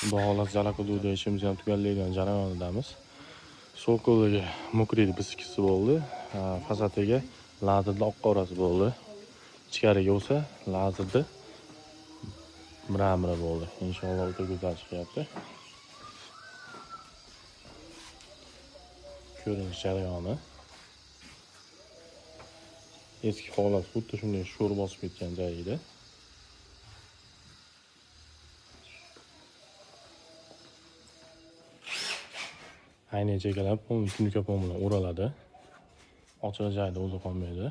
Xolos jala hududida ishimiz ham tugallaydigan jarayonidamiz. So'kolga mokriydi biskisi bo'ldi. Fasadiga lazerda oq qorasi bo'ldi. Ichkariga bo'lsa lazerda mramora bo'ldi. Inshaalloh o'ta go'zal chiqyapti. Ko'rinish jarayoni. Eski holat xuddi shunday sho'r bosib ketgan joyida. Ayni chekalab tunuka pon bilan o'raladi. Ochiq joyda o'zi qolmaydi.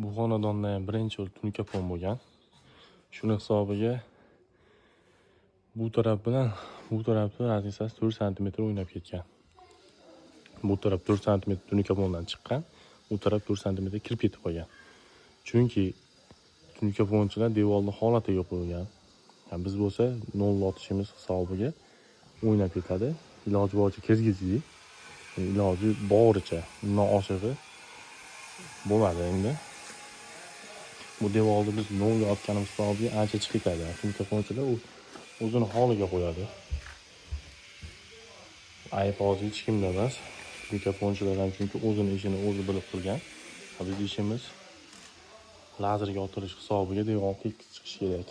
Bu xonadonda ham birinchi tunuka pon bo'lgan. Shuni hisobiga bu taraf bilan bu tarafda raziyasi 4 sm o'ynab ketgan. Bu taraf 4 sm tunuka pondan chiqqan, bu taraf 4 sm kirib ketib qolgan. Chunki tunuka ponchilar devorni holatiga qo'ygan. Biz bo'lsa 0 otishimiz hisobiga o'ynab ketadi. Iloji boricha kirgizdik. Iloji boricha undan oshig'i bo'ladi endi. Bu devorni biz 0 otganimiz hisobiga ancha chiqib ketadi. Tunuka ponchilar o'zini holiga qo'yadi. Ayb hozir hech kimda emas. Tunuka ponchilar ham chunki o'zini ishini o'zi bilib qilgan. Biz ishimiz lazerga o'tirish hisobiga devor tekis chiqishi kerak.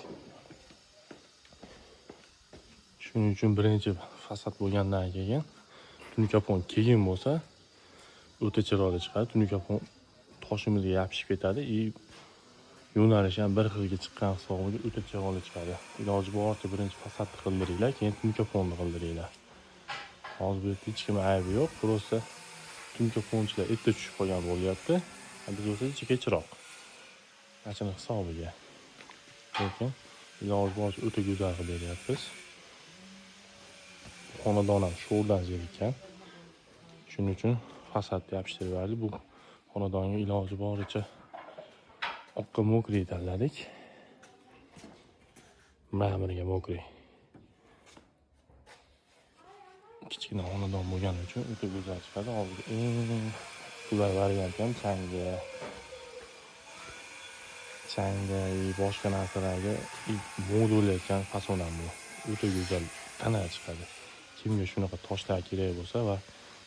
Shuning uchun birinchi fasad bo'lgandan keyin tunuka pon keyin bo'lsa o'ta chiroyli chiqadi. Tunuka pon toshimizga yopishib ketadi. Yo'nalishi ham bir xilga chiqqan hisobiga o'ta chiroyli chiqadi. Iloji boricha birinchi fasadni qildiringlar, keyin tunuka ponni qildiringlar. Hozir bu yerda hech kim aybi yo'q. Prosta tunuka ponchilar erta tushib qolgan bo'lyapti. Biz bo'lsa ichiga chiroq. Achini hisobiga. Lekin iloji boricha o'ta go'zal qilib beryapmiz. Xonadon ham sho'rdan zerikan. Shuning uchun fasadni yopishtirib berdik. Bu xonadonga iloji boricha oqqa mokriy tanladik. Mramorga mokriy. Kichkina xonadon bo'lgani uchun o'ta go'zal chiqadi. Hozir eng qulay variant ham changga boshqa narsalarga mo'llayotgan fason ham bu. O'ta go'zal ana chiqadi. Kimga shunaqa toshlar kerak bo'lsa va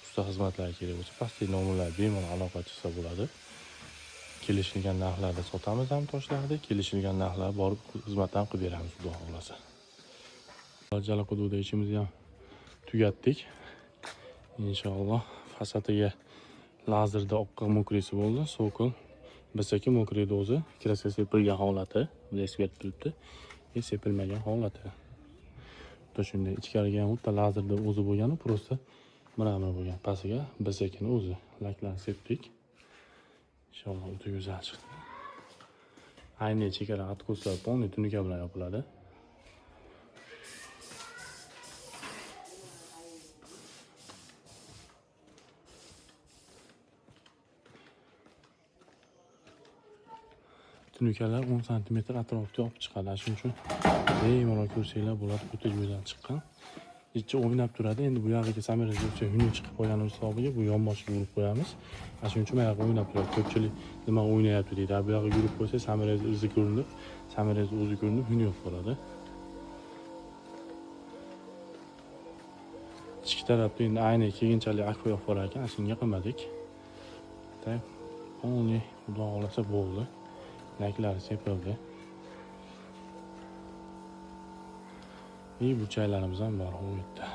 usta xizmatlar kerak bo'lsa, pastdagi nomerlar bemalol aloqa qilsa bo'ladi. Kelishilgan narxlarda sotamiz ham toshlarni, kelishilgan narxlar borib xizmatdan qilib beramiz, xudo xolasa. Jala hududida ishimizni ham tugatdik. Inshaalloh fasadiga lazerda oqqa mokrisi bo'ldi. Sokol bisaki mokriy dozi kirasi sepilgan holati, lesvet turibdi. Sepilmagan holati. Shunday ichkariga ham o'ta lazerda o'zi bo'lgani, prosta mramor bo'lgan. Pastiga bisakini o'zi laklarni sepdik. Inshaalloh o'ta go'zal chiqdi. Ayni chekara atkuslar ponni tunuka bilan yopiladi. Tunukalar 10 sm atrofida olib chiqadi. Shuning uchun bemalol ko'rsanglar bo'ladi, o'ta go'zal chiqqan. Ichi o'ynab turadi. Endi bu yerga samarasiz huni chiqib qolganimiz hisobiga bu yonboshga urib qo'yamiz. Shuning uchun mana bu o'ynab turadi. Ko'pchilik nima o'ynayapti deydi. Bu yerga yurib qo'ysa samarasiz izi ko'rinib, samarasiz o'zi ko'rinib, huni yo'q bo'ladi. Ichki tarafda endi ayni keyinchalik akva yo'q bo'lar ekan, shunga qilmadik. O'ni xudo xolasa bo'ldi. Laklari sepildi. Burchaklarimiz ham bor u yerda.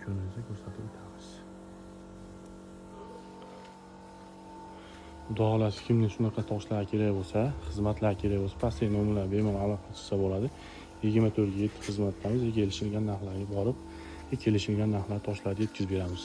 Ko'rinishni ko'rsatib o'tamiz. Xudo xolasa kimga shunaqa toshlar kerak bo'lsa, xizmatlar kerak bo'lsa, pastdagi nomerlar bemalol aloqa qilsa bo'ladi. 24 ga 7 xizmatdamiz. Kelishilgan narxlarga borib, kelishilgan narxlar toshlarni yetkazib beramiz.